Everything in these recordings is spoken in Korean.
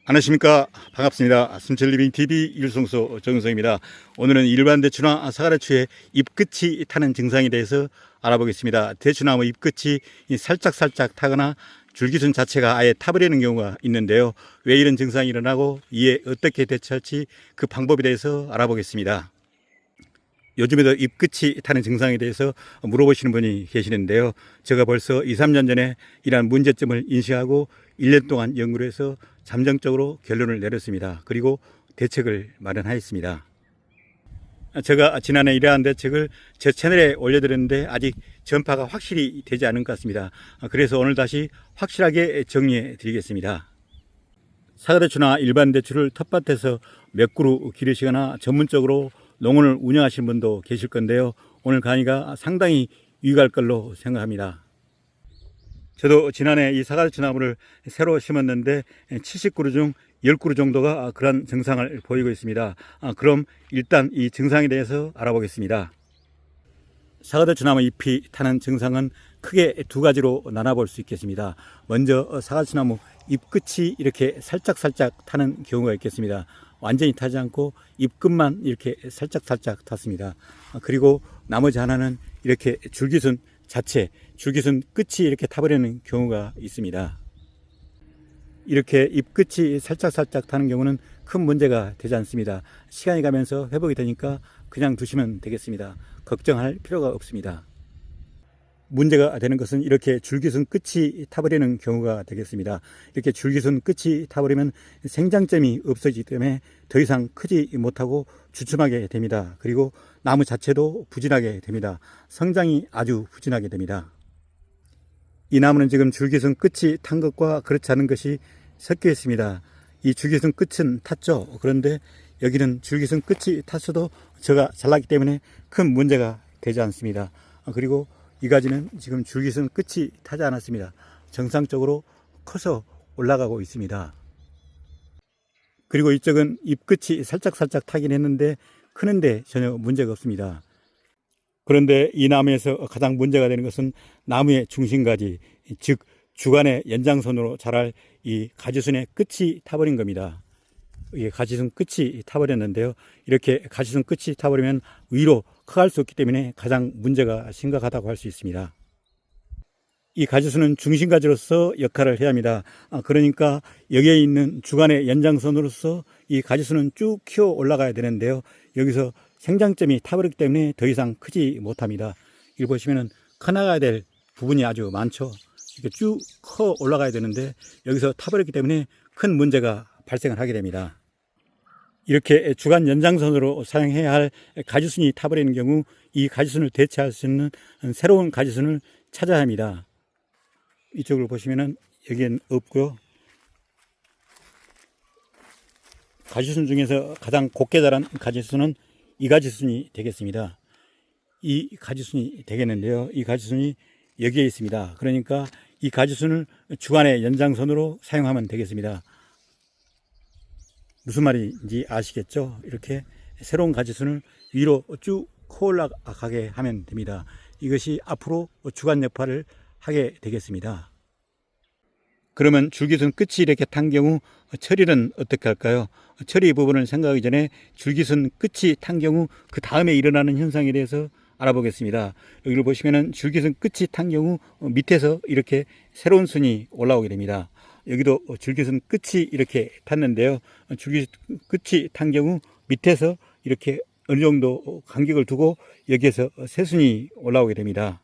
안녕하십니까. 반갑습니다. 순천리빙TV 일송소 정성입니다. 오늘은 일반 대추나 사과대추의 잎끝이 타는 증상에 대해서 알아보겠습니다. 대추나무 잎끝이 살짝살짝 타거나 줄기순 자체가 아예 타버리는 경우가 있는데요. 왜 이런 증상이 일어나고 이에 어떻게 대처할지 그 방법에 대해서 알아보겠습니다. 요즘에도 잎끝이 타는 증상에 대해서 물어보시는 분이 계시는데요. 제가 벌써 2, 3년 전에 이러한 문제점을 인식하고 1년 동안 연구를 해서 잠정적으로 결론을 내렸습니다. 그리고 대책을 마련하였습니다. 제가 지난해 이러한 대책을 제 채널에 올려드렸는데 아직 전파가 확실히 되지 않은 것 같습니다. 그래서 오늘 다시 확실하게 정리해 드리겠습니다. 사과대추나 일반 대추를 텃밭에서 몇 그루 기르시거나 전문적으로 농원을 운영하시는 분도 계실 건데요. 오늘 강의가 상당히 유익할 걸로 생각합니다. 저도 지난해 이 사과대추 나무를 새로 심었는데 70그루 중 10그루 정도가 그런 증상을 보이고 있습니다. 그럼 일단 이 증상에 대해서 알아보겠습니다. 사과대추 나무 잎이 타는 증상은 크게 두 가지로 나눠볼 수 있겠습니다. 먼저 사과대추 나무 잎끝이 이렇게 살짝살짝 타는 경우가 있겠습니다. 완전히 타지 않고 잎끝만 이렇게 살짝살짝 탔습니다. 그리고 나머지 하나는 이렇게 줄기순 자체, 줄기순 끝이 이렇게 타버리는 경우가 있습니다. 이렇게 잎끝이 살짝살짝 타는 경우는 큰 문제가 되지 않습니다. 시간이 가면서 회복이 되니까 그냥 두시면 되겠습니다. 걱정할 필요가 없습니다. 문제가 되는 것은 이렇게 줄기순 끝이 타버리는 경우가 되겠습니다. 이렇게 줄기순 끝이 타버리면 생장점이 없어지기 때문에 더 이상 크지 못하고 주춤하게 됩니다. 그리고 나무 자체도 부진하게 됩니다. 성장이 아주 부진하게 됩니다. 이 나무는 지금 줄기순 끝이 탄 것과 그렇지 않은 것이 섞여 있습니다. 이 줄기순 끝은 탔죠. 그런데 여기는 줄기순 끝이 탔어도 저가 잘났기 때문에 큰 문제가 되지 않습니다. 그리고 이 가지는 지금 줄기순 끝이 타지 않았습니다. 정상적으로 커서 올라가고 있습니다. 그리고 이쪽은 잎끝이 살짝살짝 타긴 했는데 크는데 전혀 문제가 없습니다. 그런데 이 나무에서 가장 문제가 되는 것은 나무의 중심가지, 즉 주간의 연장선으로 자랄 이 가지순의 끝이 타버린 겁니다. 이게 가지순 끝이 타버렸는데요. 이렇게 가지순 끝이 타버리면 위로 커갈 수 없기 때문에 가장 문제가 심각하다고 할 수 있습니다. 이 가지순은 중심가지로서 역할을 해야 합니다. 그러니까 여기에 있는 주간의 연장선으로서 이 가지순은 쭉 키워 올라가야 되는데요. 여기서 생장점이 타버렸기 때문에 더 이상 크지 못합니다. 이걸 보시면은 커나가야 될 부분이 아주 많죠. 이렇게 쭉 커 올라가야 되는데 여기서 타버렸기 때문에 큰 문제가 발생을 하게 됩니다. 이렇게 주간 연장선으로 사용해야 할 가지순이 타버리는 경우 이 가지순을 대체할 수 있는 새로운 가지순을 찾아야 합니다. 이쪽을 보시면은 여기엔 없고요. 가지순 중에서 가장 곱게 자란 가지순은 이 가지순이 되겠습니다. 이 가지순이 되겠는데요. 이 가지순이 여기에 있습니다. 그러니까 이 가지순을 주간의 연장선으로 사용하면 되겠습니다. 무슨 말인지 아시겠죠? 이렇게 새로운 가지순을 위로 쭉 커 올라가게 하면 됩니다. 이것이 앞으로 주간 역할을 하게 되겠습니다. 그러면 줄기순 끝이 이렇게 탄 경우 처리는 어떻게 할까요? 처리 부분을 생각하기 전에 줄기순 끝이 탄 경우 그 다음에 일어나는 현상에 대해서 알아보겠습니다. 여기를 보시면은 줄기순 끝이 탄 경우 밑에서 이렇게 새로운 순이 올라오게 됩니다. 여기도 줄기순 끝이 이렇게 탔는데요. 줄기순 끝이 탄 경우 밑에서 이렇게 어느 정도 간격을 두고 여기에서 새순이 올라오게 됩니다.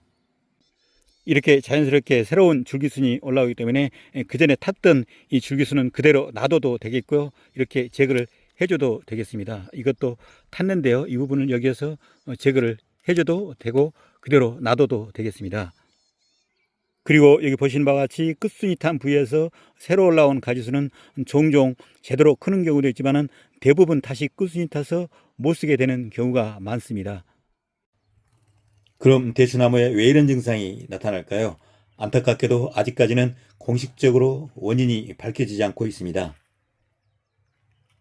이렇게 자연스럽게 새로운 줄기순이 올라오기 때문에 그 전에 탔던 이 줄기순은 그대로 놔둬도 되겠고요. 이렇게 제거를 해줘도 되겠습니다. 이것도 탔는데요. 이 부분을 여기에서 제거를 해줘도 되고 그대로 놔둬도 되겠습니다. 그리고 여기 보시는 바와 같이 끝순이 탄 부위에서 새로 올라온 가지순은 종종 제대로 크는 경우도 있지만 대부분 다시 끝순이 타서 못 쓰게 되는 경우가 많습니다. 그럼 대추나무에 왜 이런 증상이 나타날까요? 안타깝게도 아직까지는 공식적으로 원인이 밝혀지지 않고 있습니다.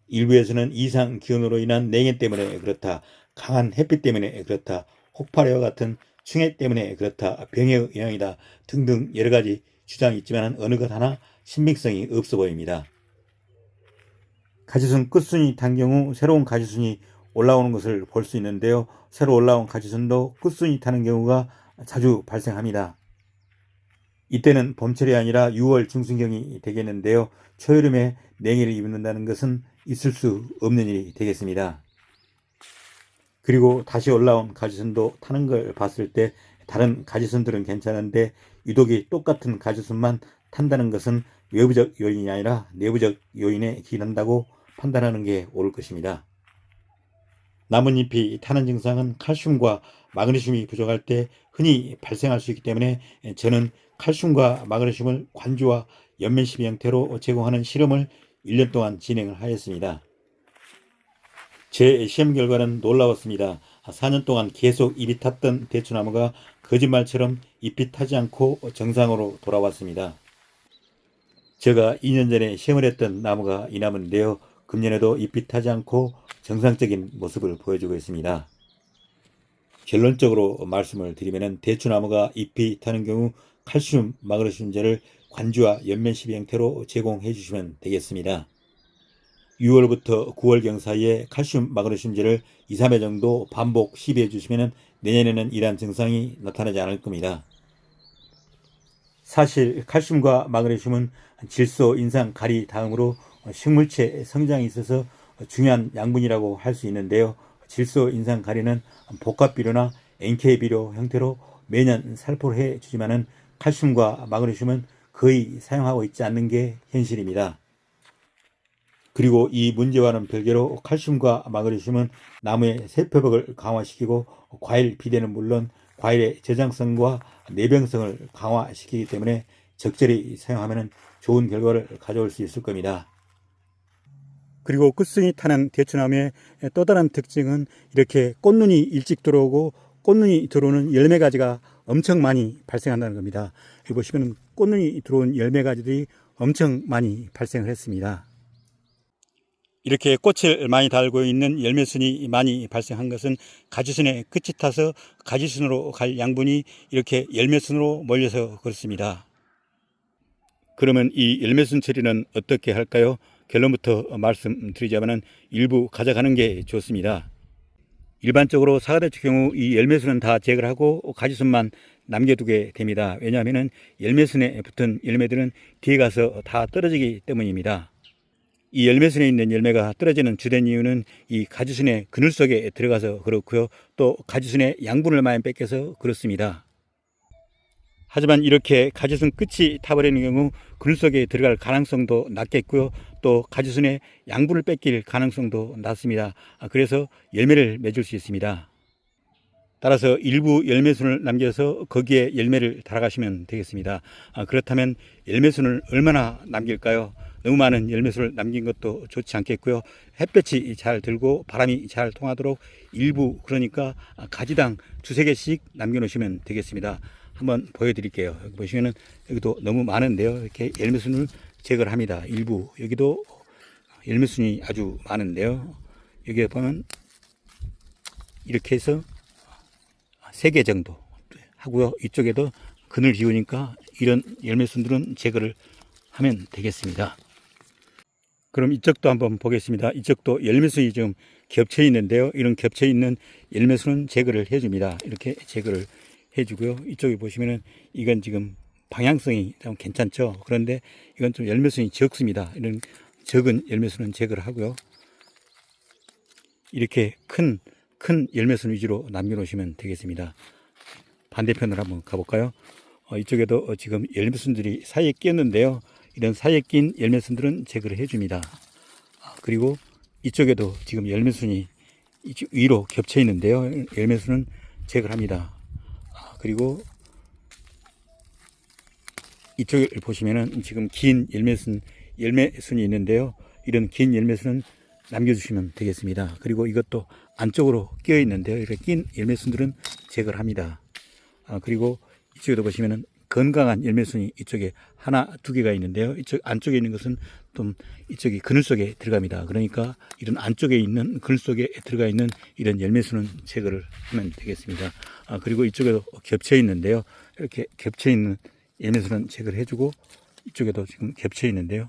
일부에서는 이상 기온으로 인한 냉해 때문에 그렇다, 강한 햇빛 때문에 그렇다, 혹파리와 같은 충해 때문에 그렇다, 병의 영향이다 등등 여러 가지 주장이 있지만 어느 것 하나 신빙성이 없어 보입니다. 가지순 끝순이 탄 경우 새로운 가지순이 올라오는 것을 볼 수 있는데요. 새로 올라온 가지순도 끝순이 타는 경우가 자주 발생합니다. 이때는 봄철이 아니라 6월 중순경이 되겠는데요. 초여름에 냉해를 입는다는 것은 있을 수 없는 일이 되겠습니다. 그리고 다시 올라온 가지순도 타는 걸 봤을 때 다른 가지순들은 괜찮은데 유독이 똑같은 가지순만 탄다는 것은 외부적 요인이 아니라 내부적 요인에 기인한다고 판단하는 게 옳을 것입니다. 나뭇잎이 타는 증상은 칼슘과 마그네슘이 부족할 때 흔히 발생할 수 있기 때문에 저는 칼슘과 마그네슘을 관주와 연면시비 형태로 제공하는 실험을 1년 동안 진행을 하였습니다. 제 시험 결과는 놀라웠습니다. 4년 동안 계속 잎이 탔던 대추나무가 거짓말처럼 잎이 타지 않고 정상으로 돌아왔습니다. 제가 2년 전에 시험을 했던 나무가 이 나무인데요. 금년에도 잎이 타지 않고 정상적인 모습을 보여주고 있습니다. 결론적으로 말씀을 드리면 대추나무가 잎이 타는 경우 칼슘, 마그네슘제를 관주와 연면시비 형태로 제공해 주시면 되겠습니다. 6월부터 9월경 사이에 칼슘, 마그네슘제를 2, 3회 정도 반복 시비해 주시면 내년에는 이러한 증상이 나타나지 않을 겁니다. 사실 칼슘과 마그네슘은 질소, 인상, 가리 다음으로 식물체 성장에 있어서 중요한 양분이라고 할 수 있는데요. 질소, 인상, 가리는 복합비료나 NK비료 형태로 매년 살포를 해주지만은 칼슘과 마그네슘은 거의 사용하고 있지 않는 게 현실입니다. 그리고 이 문제와는 별개로 칼슘과 마그네슘은 나무의 세포벽을 강화시키고 과일 비대는 물론 과일의 저장성과 내병성을 강화시키기 때문에 적절히 사용하면 좋은 결과를 가져올 수 있을 겁니다. 그리고 끝순이 타는 대추나무의 또 다른 특징은 이렇게 꽃눈이 일찍 들어오고 꽃눈이 들어오는 열매가지가 엄청 많이 발생한다는 겁니다. 여기 보시면 꽃눈이 들어온 열매가지들이 엄청 많이 발생을 했습니다. 이렇게 꽃을 많이 달고 있는 열매순이 많이 발생한 것은 가지순의 끝이 타서 가지순으로 갈 양분이 이렇게 열매순으로 몰려서 그렇습니다. 그러면 이 열매순 처리는 어떻게 할까요? 결론부터 말씀드리자면 일부 가져가는 게 좋습니다. 일반적으로 사과대추 경우 이 열매순은 다 제거를 하고 가지순만 남겨두게 됩니다. 왜냐하면 열매순에 붙은 열매들은 뒤에 가서 다 떨어지기 때문입니다. 이 열매순에 있는 열매가 떨어지는 주된 이유는 이 가지순의 그늘 속에 들어가서 그렇고요. 또 가지순의 양분을 많이 뺏겨서 그렇습니다. 하지만 이렇게 가지순 끝이 타버리는 경우 그늘 속에 들어갈 가능성도 낮겠고요. 또 가지순의 양분을 뺏길 가능성도 낮습니다. 그래서 열매를 맺을 수 있습니다. 따라서 일부 열매순을 남겨서 거기에 열매를 달아가시면 되겠습니다. 그렇다면 열매순을 얼마나 남길까요? 너무 많은 열매순을 남긴 것도 좋지 않겠고요. 햇볕이 잘 들고 바람이 잘 통하도록 일부, 그러니까 가지당 2~3개씩 남겨놓으시면 되겠습니다. 한번 보여드릴게요. 여기 보시면은 여기도 너무 많은데요. 이렇게 열매순을 제거를 합니다. 일부, 여기도 열매순이 아주 많은데요. 여기에 보면 이렇게 해서 3개 정도 하고요. 이쪽에도 그늘 기우니까 이런 열매순들은 제거를 하면 되겠습니다. 그럼 이쪽도 한번 보겠습니다. 이쪽도 열매순이 좀 겹쳐 있는데요. 이런 겹쳐 있는 열매순은 제거를 해줍니다. 이렇게 제거를 해주고요. 이쪽에 보시면은 이건 지금 방향성이 좀 괜찮죠. 그런데 이건 좀 열매순이 적습니다. 이런 적은 열매순은 제거를 하고요. 이렇게 큰 열매순 위주로 남겨놓으시면 되겠습니다. 반대편으로 한번 가볼까요? 이쪽에도 지금 열매순들이 사이에 끼었는데요. 이런 사이에 낀 열매순들은 제거를 해줍니다. 그리고 이쪽에도 지금 열매순이 위로 겹쳐 있는데요. 열매순은 제거를 합니다. 그리고 이쪽을 보시면은 지금 긴 열매순이 있는데요. 이런 긴 열매순은 남겨주시면 되겠습니다. 그리고 이것도 안쪽으로 끼어 있는데요. 이렇게 낀 열매순들은 제거를 합니다. 그리고 이쪽에도 보시면은 건강한 열매순이 이쪽에 1~2개가 있는데요. 이쪽 안쪽에 있는 것은 좀 이쪽이 그늘 속에 들어갑니다. 그러니까 이런 안쪽에 있는 그늘 속에 들어가 있는 이런 열매순은 제거를 하면 되겠습니다. 그리고 이쪽에도 겹쳐 있는데요. 이렇게 겹쳐 있는 열매순은 제거를 해주고 이쪽에도 지금 겹쳐 있는데요.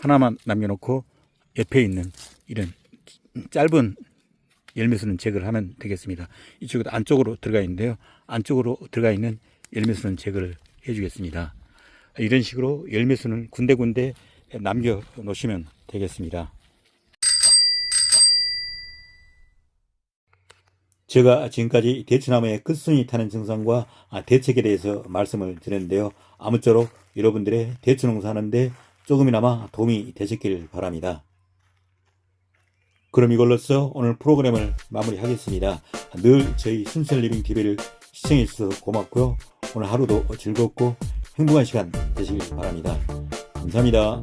하나만 남겨놓고 옆에 있는 이런 짧은 열매수는 제거를 하면 되겠습니다. 이쪽에도 안쪽으로 들어가 있는데요. 안쪽으로 들어가 있는 열매수는 제거를 해주겠습니다. 이런 식으로 열매수는 군데군데 남겨 놓으시면 되겠습니다. 제가 지금까지 대추나무의 끝순이 타는 증상과 대책에 대해서 말씀을 드렸는데요. 아무쪼록 여러분들의 대추 농사하는데 조금이나마 도움이 되셨길 바랍니다. 그럼 이걸로써 오늘 프로그램을 마무리하겠습니다. 늘 저희 순철리빙TV를 시청해 주셔서 고맙고요. 오늘 하루도 즐겁고 행복한 시간 되시길 바랍니다. 감사합니다.